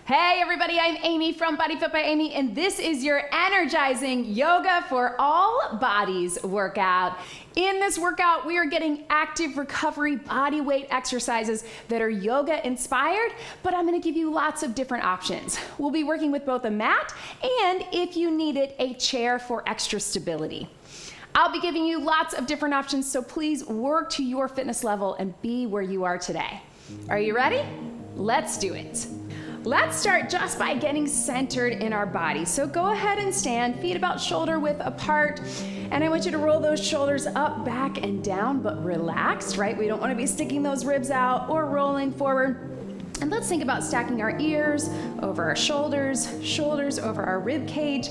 Hey everybody, I'm Amy from BodyFit by Amy, and this is your energizing yoga for all bodies workout. In this workout, we are getting active recovery body weight exercises that are yoga inspired, but I'm gonna give you lots of different options. We'll be working with both a mat and, if you need it, a chair for extra stability. I'll be giving you lots of different options, so please work to your fitness level and be where you are today. Are you ready? Let's do it. Let's start just by getting centered in our body. So go ahead and stand, feet about shoulder width apart. And I want you to roll those shoulders up, back, and down, but relaxed, right? We don't want to be sticking those ribs out or rolling forward. And let's think about stacking our ears over our shoulders, shoulders over our rib cage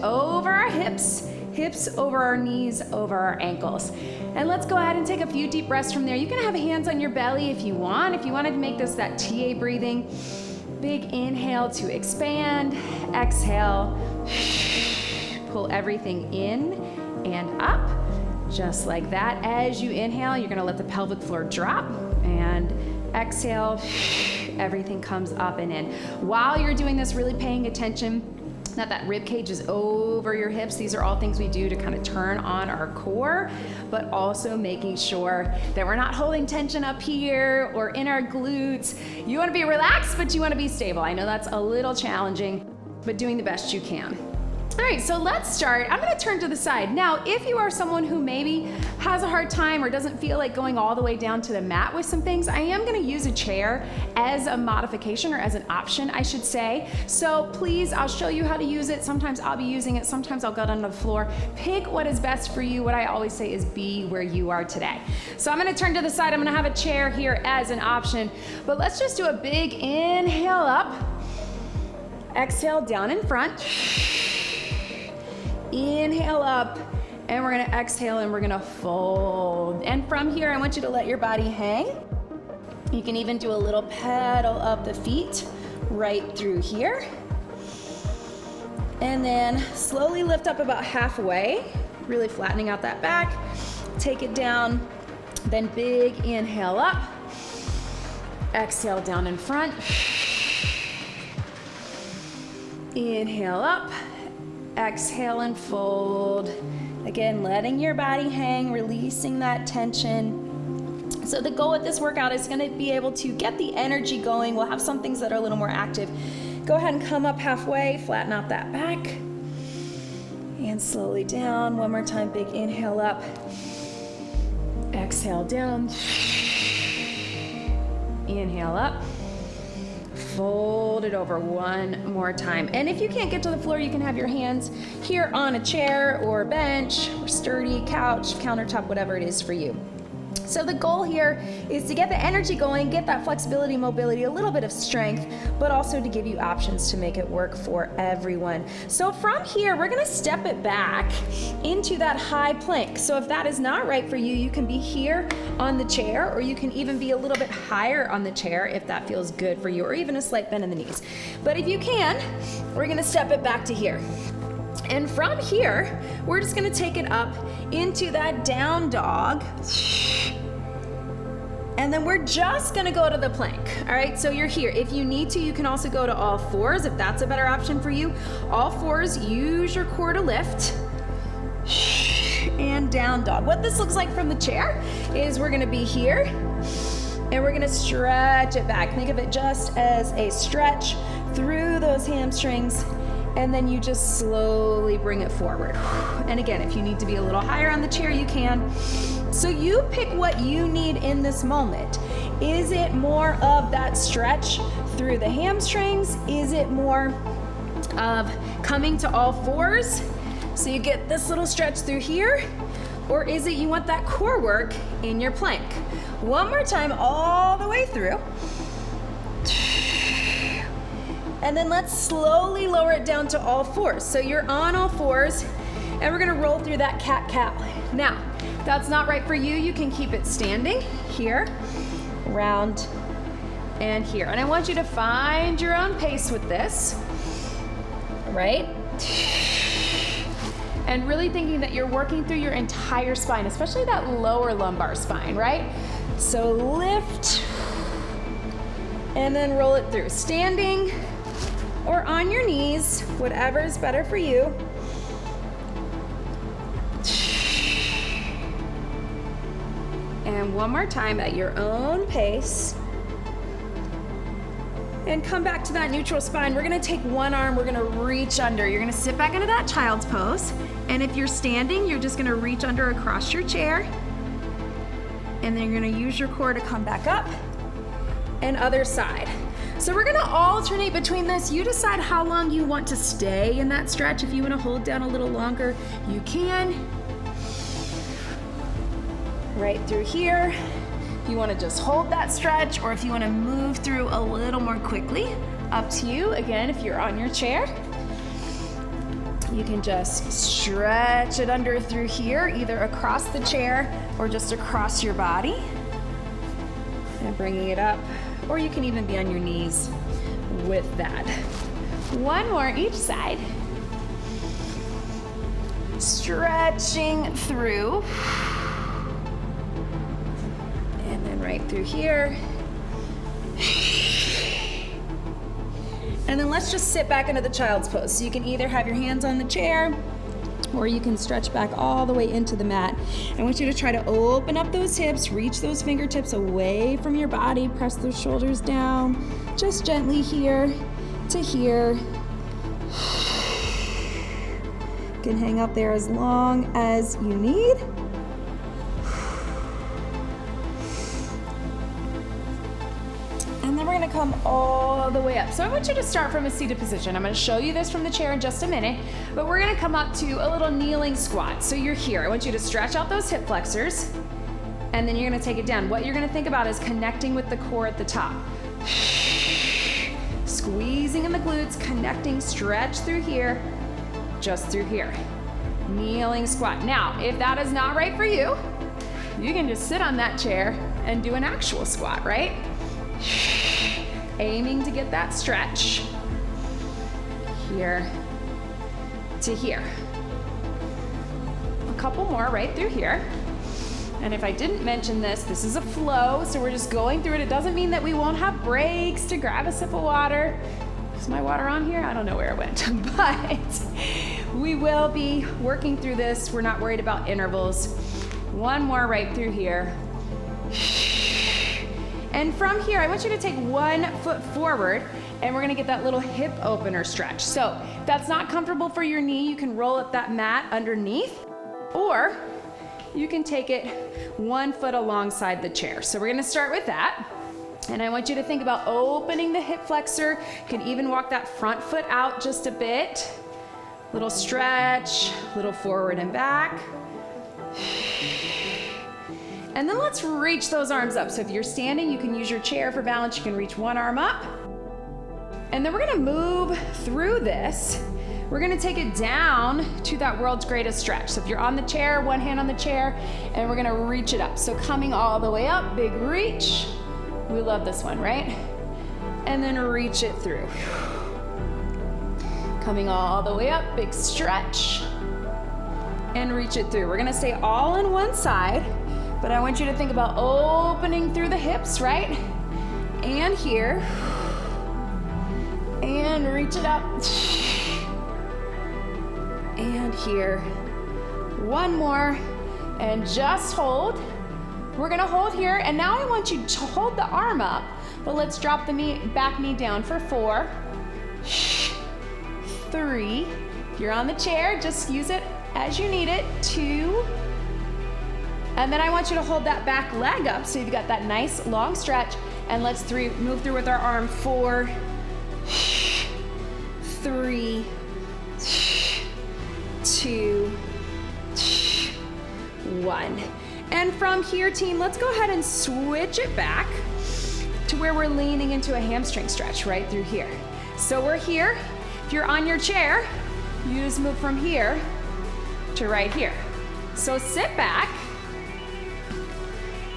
over our hips, hips over our knees, over our ankles. And let's go ahead and take a few deep breaths from there. You can have hands on your belly if you want. If you wanted to make this that TA breathing, big inhale to expand, exhale, pull everything in and up, just like that. As you inhale, you're gonna let the pelvic floor drop, and exhale, everything comes up and in. While you're doing this, really paying attention that rib cage is over your hips. These are all things we do to kind of turn on our core, but also making sure that we're not holding tension up here or in our glutes. You want to be relaxed, but you want to be stable. I know that's a little challenging, but doing the best you can. All right, so let's start. I'm gonna turn to the side. Now, if you are someone who maybe has a hard time or doesn't feel like going all the way down to the mat with some things, I am gonna use a chair as a modification, or as an option, I should say. So please, I'll show you how to use it. Sometimes I'll be using it, sometimes I'll go down to the floor. Pick what is best for you. What I always say is be where you are today. So I'm gonna turn to the side. I'm gonna have a chair here as an option, but let's just do a big inhale up, exhale down in front. Inhale up, and we're gonna exhale and we're gonna fold. And from here, I want you to let your body hang. You can even do a little pedal up the feet right through here. And then slowly lift up about halfway, really flattening out that back. Take it down, then big inhale up. Exhale down in front. Inhale up. Exhale and fold. Again, letting your body hang, releasing that tension. So the goal with this workout is gonna be able to get the energy going. We'll have some things that are a little more active. Go ahead and come up halfway, flatten out that back. And slowly down. One more time, big inhale up. Exhale down. Inhale up. Fold it over one more time. And if you can't get to the floor, you can have your hands here on a chair or bench or sturdy couch, countertop, whatever it is for you. So the goal here is to get the energy going, get that flexibility, mobility, a little bit of strength, but also to give you options to make it work for everyone. So from here, we're gonna step it back into that high plank. So if that is not right for you, you can be here on the chair, or you can even be a little bit higher on the chair if that feels good for you, or even a slight bend in the knees. But if you can, we're gonna step it back to here. And from here, we're just gonna take it up into that down dog. And then we're just gonna go to the plank, all right? So you're here. If you need to, you can also go to all fours if that's a better option for you. All fours, use your core to lift. And down dog. What this looks like from the chair is we're gonna be here, and we're gonna stretch it back. Think of it just as a stretch through those hamstrings, and then you just slowly bring it forward. And again, if you need to be a little higher on the chair, you can. So you pick what you need in this moment. Is it more of that stretch through the hamstrings? Is it more of coming to all fours? So you get this little stretch through here? Or is it you want that core work in your plank? One more time, all the way through. And then let's slowly lower it down to all fours. So you're on all fours, and we're gonna roll through that cat-cow. Now, if that's not right for you, you can keep it standing here, round, and here. And I want you to find your own pace with this, right? And really thinking that you're working through your entire spine, especially that lower lumbar spine, right? So lift And then roll it through, standing or on your knees, whatever is better for you. And one more time at your own pace. And come back to that neutral spine. We're gonna take one arm, we're gonna reach under. You're gonna sit back into that child's pose. And if you're standing, you're just gonna reach under across your chair. And then you're gonna use your core to come back up. And other side. So we're gonna alternate between this. You decide how long you want to stay in that stretch. If you wanna hold down a little longer, you can. Right through here. If you wanna just hold that stretch, or if you wanna move through a little more quickly, up to you. Again, if you're on your chair, you can just stretch it under through here, either across the chair or just across your body. And bringing it up, or you can even be on your knees with that. One more each side. Stretching through. And then right through here. And then let's just sit back into the child's pose. So you can either have your hands on the chair, or you can stretch back all the way into the mat. I want you to try to open up those hips, reach those fingertips away from your body, press those shoulders down, just gently here to here. You can hang out there as long as you need. And then we're gonna come all the way up. So I want you to start from a seated position. I'm gonna show you this from the chair in just a minute, but we're gonna come up to a little kneeling squat. So you're here. I want you to stretch out those hip flexors, and then you're gonna take it down. What you're gonna think about is connecting with the core at the top. Squeezing in the glutes, connecting, stretch through here, just through here. Kneeling squat. Now, if that is not right for you, you can just sit on that chair and do an actual squat, right? Aiming to get that stretch here to here. A couple more right through here. And if I didn't mention this, this is a flow, so we're just going through it. It doesn't mean that we won't have breaks to grab a sip of water. Is my water on here? I don't know where it went, but we will be working through this. We're not worried about intervals. One more right through here. And from here, I want you to take 1 foot forward, and we're gonna get that little hip opener stretch. So if that's not comfortable for your knee, you can roll up that mat underneath, or you can take it 1 foot alongside the chair. So we're gonna start with that. And I want you to think about opening the hip flexor. You can even walk that front foot out just a bit. Little stretch, little forward and back. And then let's reach those arms up. So if you're standing, you can use your chair for balance. You can reach one arm up. And then we're gonna move through this. We're gonna take it down to that world's greatest stretch. So if you're on the chair, one hand on the chair, and we're gonna reach it up. So coming all the way up, big reach. We love this one, right? And then reach it through. Coming all the way up, big stretch. And reach it through. We're gonna stay all on one side. But I want you to think about opening through the hips, right? And here. And reach it up. And here. One more. And just hold. We're gonna hold here. And now I want you to hold the arm up. But let's drop the back knee down for 4, 3. If you're on the chair, just use it as you need it. 2. And then I want you to hold that back leg up so you've got that nice long stretch. And let's move through with our arm. 4, 3, 2, 1. And from here, team, let's go ahead and switch it back to where we're leaning into a hamstring stretch right through here. So we're here. If you're on your chair, you just move from here to right here. So sit back.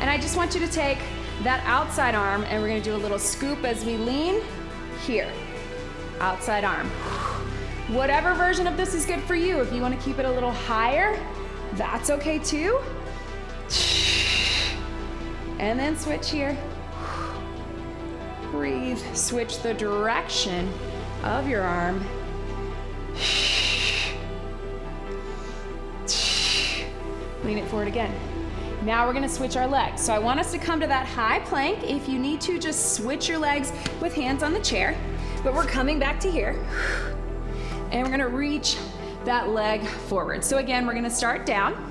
And I just want you to take that outside arm, and we're gonna do a little scoop as we lean here. Outside arm. Whatever version of this is good for you. If you wanna keep it a little higher, that's okay too. And then switch here. Breathe. Switch the direction of your arm. Lean it forward again. Now we're gonna switch our legs. So I want us to come to that high plank. If you need to, just switch your legs with hands on the chair. But we're coming back to here. And we're gonna reach that leg forward. So again, we're gonna start down.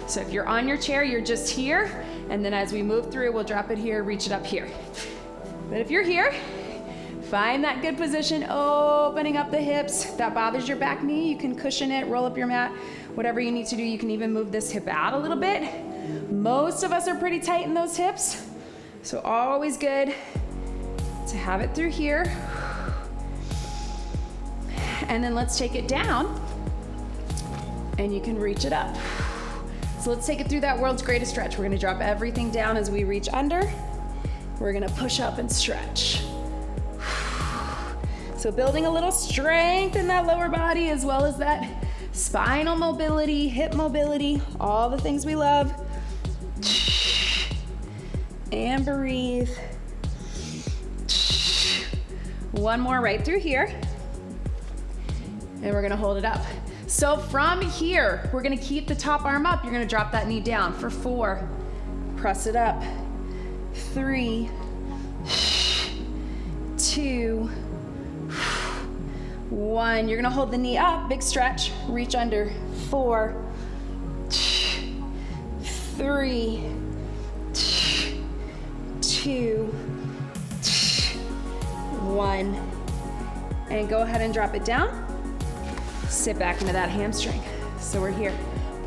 So if you're on your chair, you're just here. And then as we move through, we'll drop it here, reach it up here. But if you're here, find that good position, opening up the hips. If that bothers your back knee, you can cushion it, roll up your mat, whatever you need to do. You can even move this hip out a little bit. Most of us are pretty tight in those hips, so always good to have it through here. And then let's take it down, and you can reach it up. So let's take it through that world's greatest stretch. We're gonna drop everything down as we reach under. We're gonna push up and stretch. So building a little strength in that lower body as well as that spinal mobility, hip mobility, all the things we love. And breathe. One more right through here. And we're gonna hold it up. So from here, we're gonna keep the top arm up. You're gonna drop that knee down for 4. Press it up. 3, 2, 1. You're gonna hold the knee up, big stretch, reach under. 4, 3, 2, 1. And go ahead and drop it down. Sit back into that hamstring. So we're here.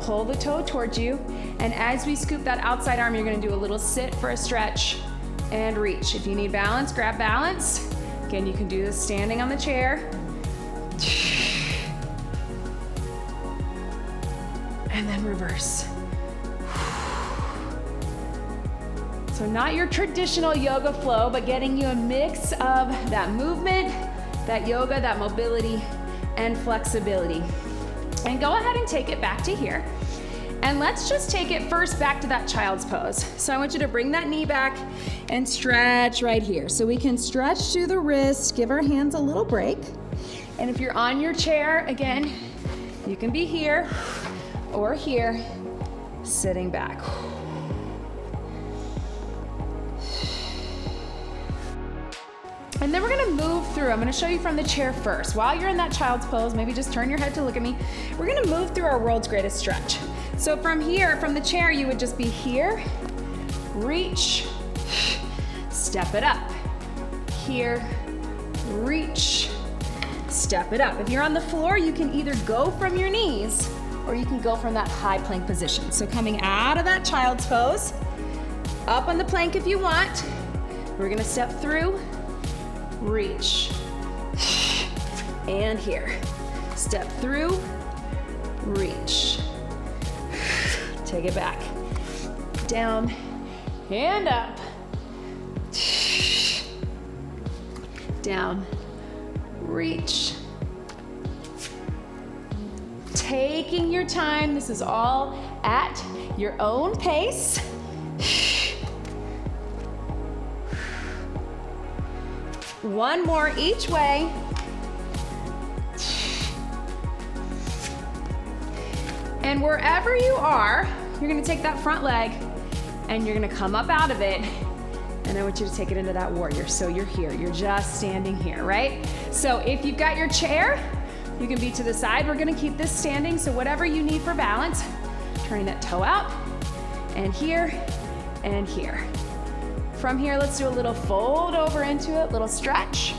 Pull the toe towards you, and as we scoop that outside arm, you're gonna do a little sit for a stretch and reach. If you need balance, grab balance. Again, you can do this standing on the chair. And then reverse. So not your traditional yoga flow, but getting you a mix of that movement, that yoga, that mobility, and flexibility. And go ahead and take it back to here. And let's just take it first back to that child's pose. So I want you to bring that knee back and stretch right here. So we can stretch through the wrist, give our hands a little break. And if you're on your chair, again, you can be here or here, sitting back. And then we're gonna move through. I'm gonna show you from the chair first. While you're in that child's pose, maybe just turn your head to look at me. We're gonna move through our world's greatest stretch. So from here, from the chair, you would just be here, reach, step it up. Here, reach, step it up. If you're on the floor, you can either go from your knees or you can go from that high plank position. So coming out of that child's pose, up on the plank if you want. We're gonna step through, reach, and here. Step through, reach. Take it back. Down and up. Down, reach. Taking your time. This is all at your own pace. One more each way. And wherever you are, you're gonna take that front leg and you're gonna come up out of it. And I want you to take it into that warrior. So you're here, you're just standing here, right? So if you've got your chair, you can be to the side. We're gonna keep this standing. So whatever you need for balance, turning that toe out and here and here. From here, let's do a little fold over into it, little stretch.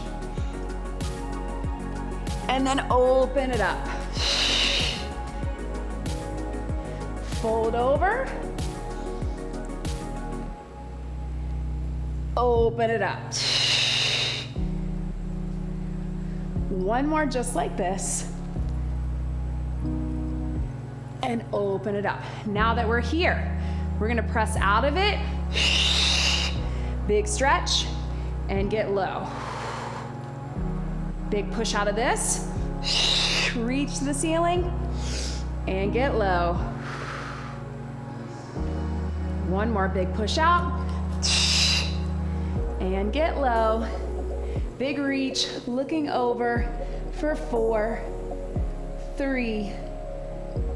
And then open it up. Fold over. Open it up. One more just like this. And open it up. Now that we're here, we're gonna press out of it. Big stretch and get low. Big push out of this. Reach the ceiling and get low. One more big push out and get low. Big reach, looking over for 4, 3,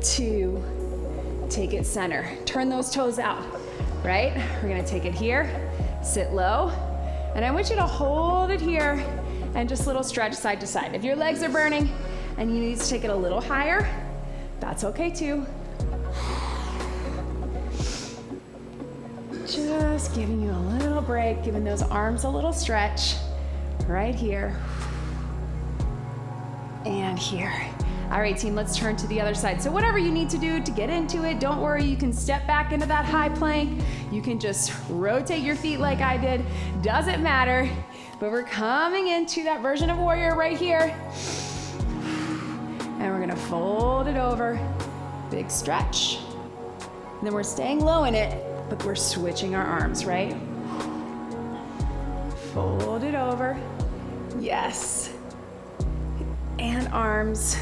2, take it center. Turn those toes out, right? We're gonna take it here, sit low, and I want you to hold it here and just a little stretch side to side. If your legs are burning and you need to take it a little higher, that's okay too. Just giving you a little break, giving those arms a little stretch right here and here. All right, team, let's turn to the other side. So whatever you need to do to get into it, don't worry, you can step back into that high plank. You can just rotate your feet like I did, doesn't matter. But we're coming into that version of warrior right here. And we're gonna fold it over, big stretch. And then we're staying low in it, but we're switching our arms, right? Fold it over, yes. And arms,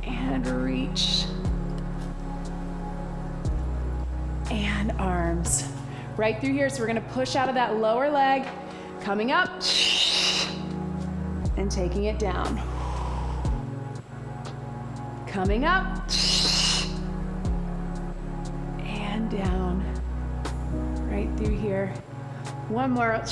and reach, and arms. Right through here, so we're gonna push out of that lower leg, coming up, and taking it down. Coming up, and down. Right through here. One more.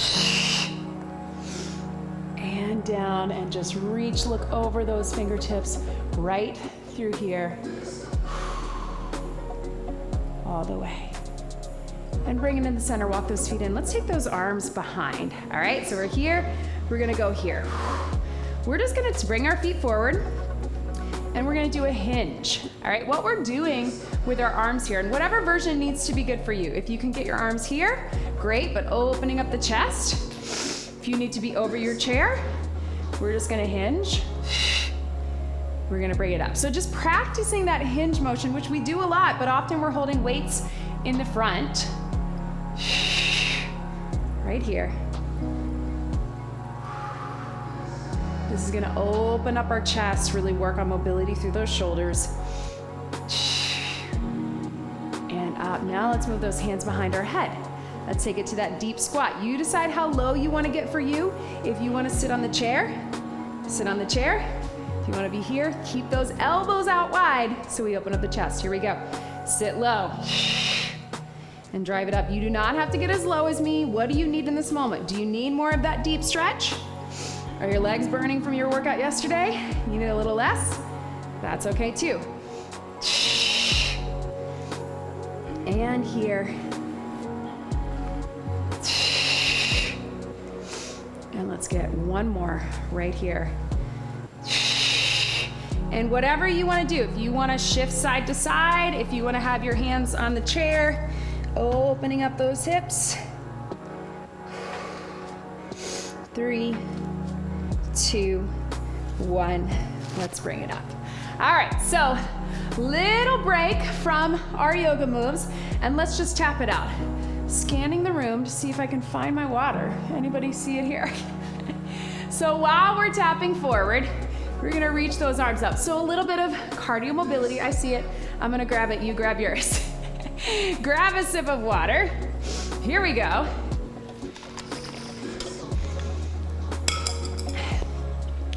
And down, and just reach, look over those fingertips, right through here. All the way. And bring it in the center, walk those feet in. Let's take those arms behind, all right? So we're here, we're gonna go here. We're just gonna bring our feet forward, and we're gonna do a hinge, all right? What we're doing with our arms here, and whatever version needs to be good for you. If you can get your arms here, great, but opening up the chest. If you need to be over your chair, we're just gonna hinge. We're gonna bring it up. So just practicing that hinge motion, which we do a lot, but often we're holding weights in the front. Right here. This is gonna open up our chest, really work on mobility through those shoulders. And up. Now let's move those hands behind our head. Let's take it to that deep squat. You decide how low you want to get for you. If you want to sit on the chair, sit on the chair. If you want to be here, keep those elbows out wide so we open up the chest. Here we go. Sit low and drive it up. You do not have to get as low as me. What do you need in this moment? Do you need more of that deep stretch? Are your legs burning from your workout yesterday? You need a little less? That's okay too. And here. And let's get one more right here. And whatever you want to do, if you want to shift side to side, if you want to have your hands on the chair, opening up those hips. 3, 2, 1. Let's bring it up. All right, so little break from our yoga moves, and let's just tap it out. Scanning the room to see if I can find my water. Anybody see it here? So while we're tapping forward, we're gonna reach those arms up. So a little bit of cardio mobility. I see it. I'm gonna grab it, you grab yours. Grab a sip of water. Here we go.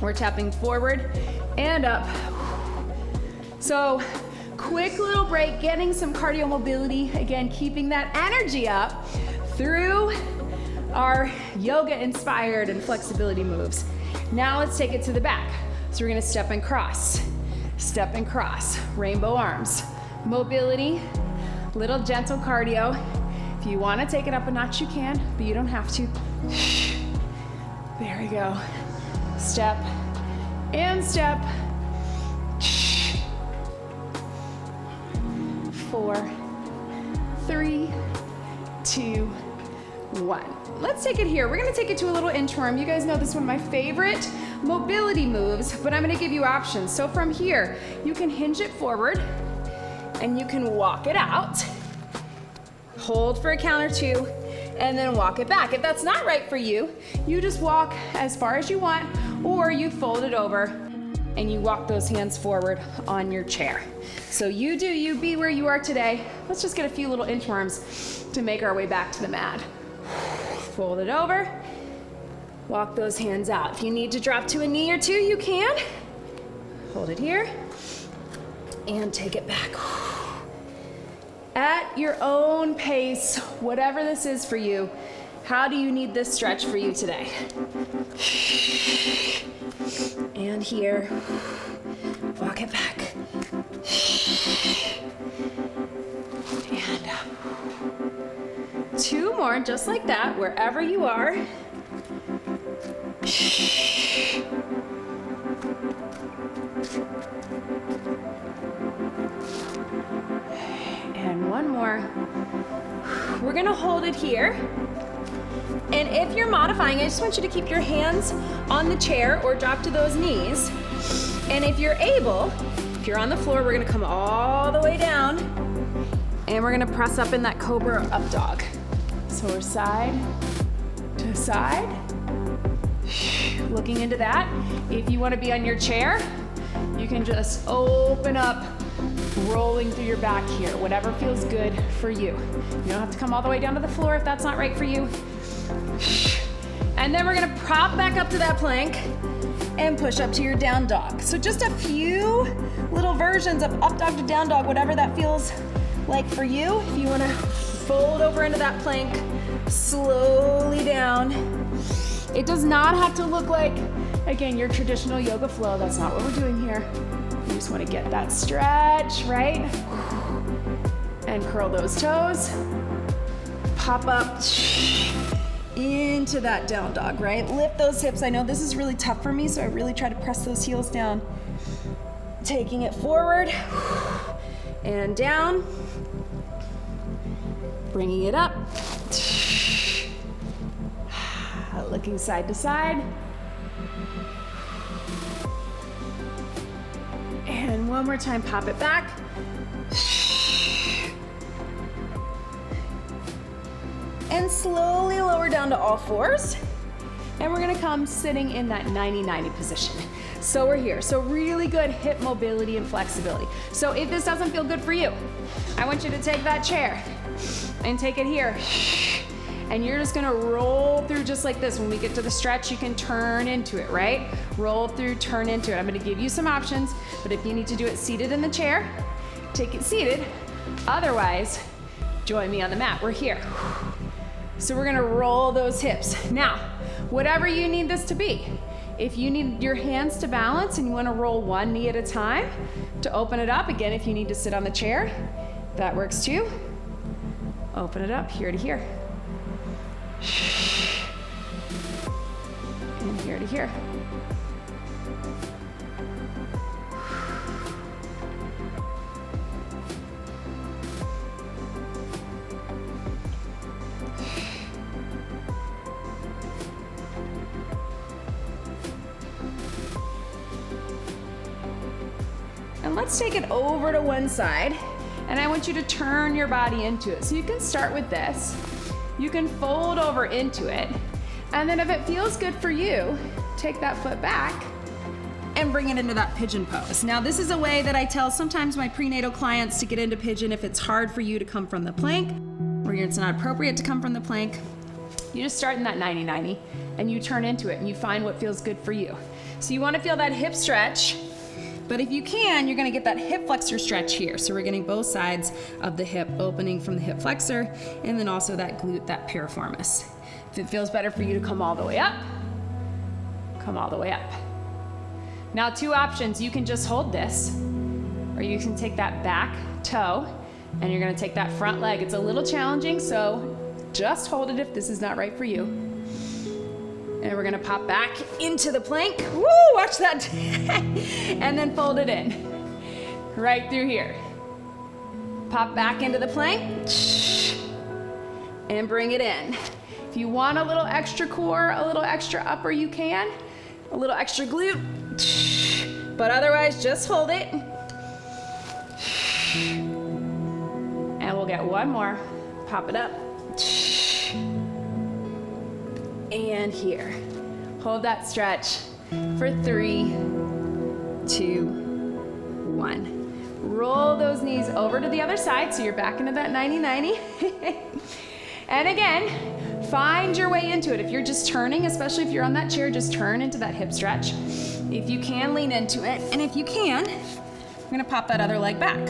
We're tapping forward and up. So quick little break, getting some cardio mobility. Again, keeping that energy up through our yoga inspired and flexibility moves. Now let's take it to the back. So we're gonna step and cross, rainbow arms. Mobility, little gentle cardio. If you wanna take it up a notch, you can, but you don't have to. There we go. Step and step. 4, 3, 2, 1. Let's take it here. We're gonna take it to a little inchworm. You guys know this is one of my favorite mobility moves, but I'm gonna give you options. So from here, you can hinge it forward and you can walk it out. Hold for a count or 2, and then walk it back. If that's not right for you, you just walk as far as you want, or you fold it over and you walk those hands forward on your chair. So you do you, be where you are today. Let's just get a few little inchworms to make our way back to the mat. Fold it over. Walk those hands out. If you need to drop to a knee or two, you can. Hold it here. And take it back. At your own pace, whatever this is for you, how do you need this stretch for you today? And here, walk it back. And up. Two more, just like that, wherever you are. And one more. We're gonna hold it here. And if you're modifying, I just want you to keep your hands on the chair or drop to those knees. And if you're able, if you're on the floor, we're gonna come all the way down and we're gonna press up in that cobra or up dog. So we're side to side. Looking into that. If you wanna be on your chair, you can just open up, rolling through your back here, whatever feels good for you. You don't have to come all the way down to the floor if that's not right for you. And then we're gonna prop back up to that plank and push up to your down dog. So just a few little versions of up dog to down dog, whatever that feels like for you. If you wanna fold over into that plank, slowly down. It does not have to look like, again, your traditional yoga flow. That's not what we're doing here. You just wanna get that stretch, right? And curl those toes. Pop up into that down dog, right? Lift those hips. I know this is really tough for me, so I really try to press those heels down. Taking it forward and down. Bringing it up. Looking side to side. And one more time, pop it back. And slowly lower down to all fours. And we're gonna come sitting in that 90-90 position. So we're here. So really good hip mobility and flexibility. So if this doesn't feel good for you, I want you to take that chair and take it here. And you're just gonna roll through just like this. When we get to the stretch, you can turn into it, right? Roll through, turn into it. I'm gonna give you some options, but if you need to do it seated in the chair, take it seated. Otherwise, join me on the mat. We're here. So we're gonna roll those hips. Now, whatever you need this to be, if you need your hands to balance and you wanna roll one knee at a time to open it up, again, if you need to sit on the chair, that works too. Open it up, here to here. And here to here. And let's take it over to one side, and I want you to turn your body into it. So you can start with this. You can fold over into it, and then if it feels good for you, take that foot back and bring it into that pigeon pose. Now this is a way that I tell sometimes my prenatal clients to get into pigeon if it's hard for you to come from the plank, or it's not appropriate to come from the plank. You just start in that 90-90 and you turn into it and you find what feels good for you. So you wanna feel that hip stretch, but if you can, you're gonna get that hip flexor stretch here. So we're getting both sides of the hip opening from the hip flexor, and then also that glute, that piriformis. If it feels better for you to come all the way up, come all the way up. Now, two options. You can just hold this, or you can take that back toe, and you're gonna take that front leg. It's a little challenging, so just hold it if this is not right for you. And we're gonna pop back into the plank. Woo, watch that. And then fold it in, right through here. Pop back into the plank, and bring it in. If you want a little extra core, a little extra upper, you can. A little extra glute, but otherwise just hold it. And we'll get one more, pop it up. And here. Hold that stretch for 3, 2, 1. Roll those knees over to the other side so you're back into that 90-90. And again, Find your way into it. If you're just turning, especially if you're on that chair, just turn into that hip stretch. If you can, lean into it. And if you can, we're gonna pop that other leg back.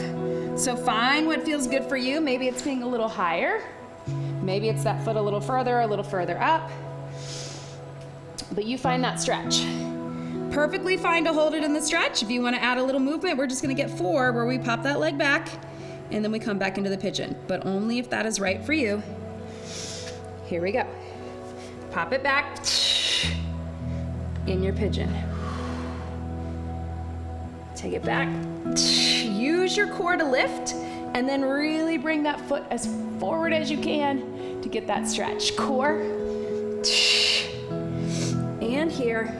So find what feels good for you. Maybe it's being a little higher. Maybe it's that foot a little further up. But you find that stretch. Perfectly fine to hold it in the stretch. If you want to add a little movement, we're just going to get 4 where we pop that leg back and then we come back into the pigeon, but only if that is right for you. Here we go. Pop it back in your pigeon. Take it back. Use your core to lift and then really bring that foot as forward as you can to get that stretch. Core. And here.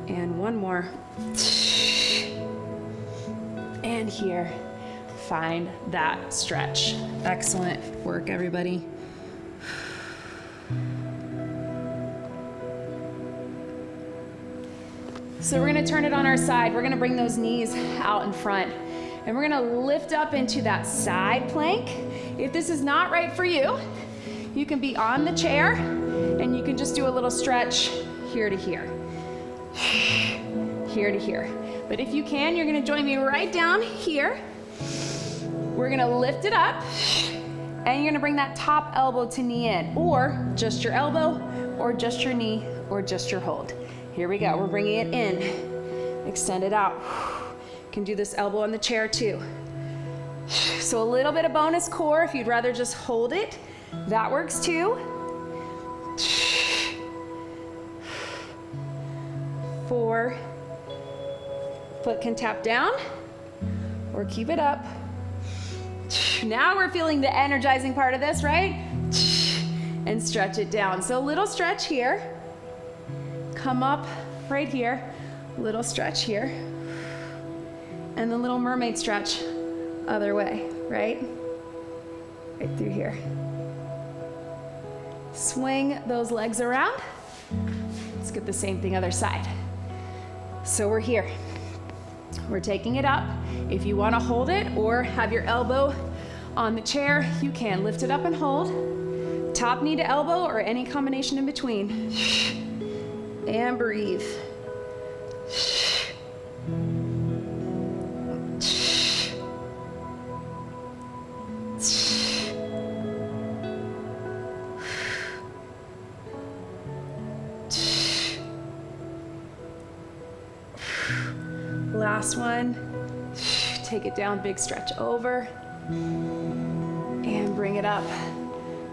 And one more. And here. Find that stretch. Excellent work, everybody. So we're gonna turn it on our side. We're gonna bring those knees out in front. And we're gonna lift up into that side plank. If this is not right for you, you can be on the chair and you can just do a little stretch here to here. Here to here. But if you can, you're gonna join me right down here. We're gonna lift it up and you're gonna bring that top elbow to knee in, or just your elbow, or just your knee, or just your hold. Here we go, we're bringing it in. Extend it out. You can do this elbow on the chair too. So a little bit of bonus core if you'd rather just hold it. That works too. 4. Foot can tap down or keep it up. Now we're feeling the energizing part of this, right? And stretch it down. So a little stretch here. Come up right here. Little stretch here. And the little mermaid stretch other way, right? Right through here. Swing those legs around. Let's get the same thing other side. So we're here. We're taking it up. If you want to hold it or have your elbow on the chair, you can lift it up and hold. Top knee to elbow or any combination in between. And breathe. Last one. Take it down, big stretch over. And bring it up.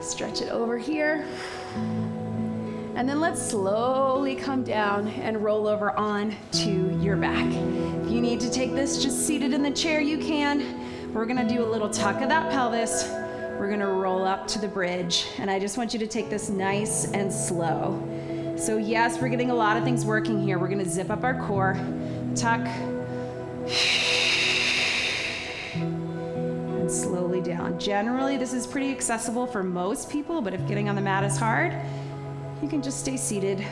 Stretch it over here. And then let's slowly come down and roll over on to your back. If you need to take this just seated in the chair, you can. We're gonna do a little tuck of that pelvis. We're gonna roll up to the bridge. And I just want you to take this nice and slow. So yes, we're getting a lot of things working here. We're gonna zip up our core, tuck, and slowly down. Generally, this is pretty accessible for most people, but if getting on the mat is hard, you can just stay seated.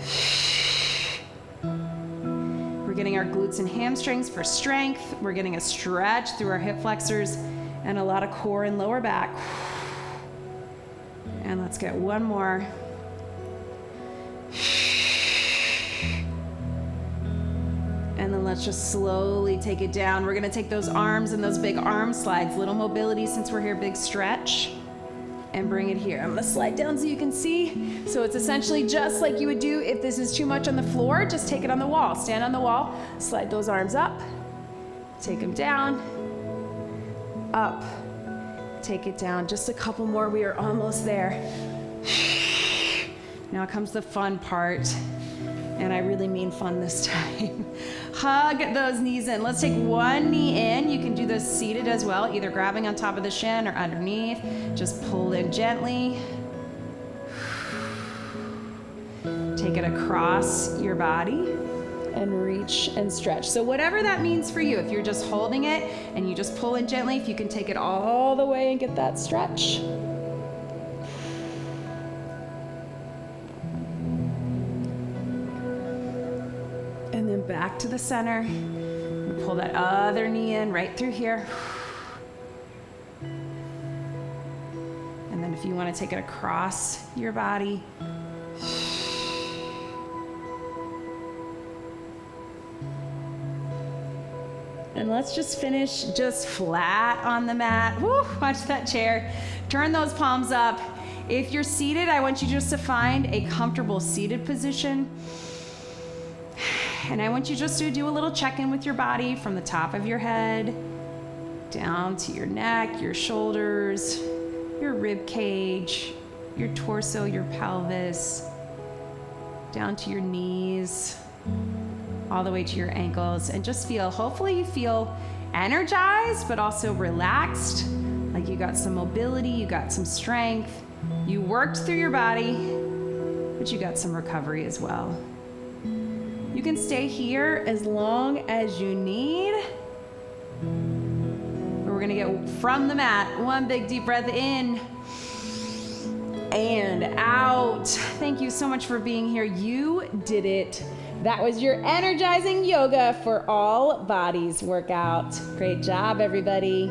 We're getting our glutes and hamstrings for strength. We're getting a stretch through our hip flexors and a lot of core and lower back. And let's get one more. And then let's just slowly take it down. We're gonna take those arms and those big arm slides, little mobility since we're here, big stretch, and bring it here. I'm gonna slide down so you can see. So it's essentially just like you would do if this is too much on the floor, just take it on the wall. Stand on the wall, slide those arms up, take them down, up, take it down. Just a couple more, we are almost there. Now comes the fun part, and I really mean fun this time. Hug those knees in. Let's take one knee in. You can do this seated as well, either grabbing on top of the shin or underneath. Just pull in gently. Take it across your body and reach and stretch. So whatever that means for you, if you're just holding it and you just pull in gently, if you can take it all the way and get that stretch. And then back to the center. And pull that other knee in right through here. And then if you want to take it across your body. And let's just finish just flat on the mat. Woo, watch that chair. Turn those palms up. If you're seated, I want you just to find a comfortable seated position. And I want you just to do a little check-in with your body from the top of your head down to your neck, your shoulders, your rib cage, your torso, your pelvis, down to your knees, all the way to your ankles, and just feel, hopefully you feel energized, but also relaxed, like you got some mobility, you got some strength, you worked through your body, but you got some recovery as well. You can stay here as long as you need. We're gonna get from the mat, one big deep breath in and out. Thank you so much for being here. You did it. That was your energizing yoga for all bodies workout. Great job, everybody.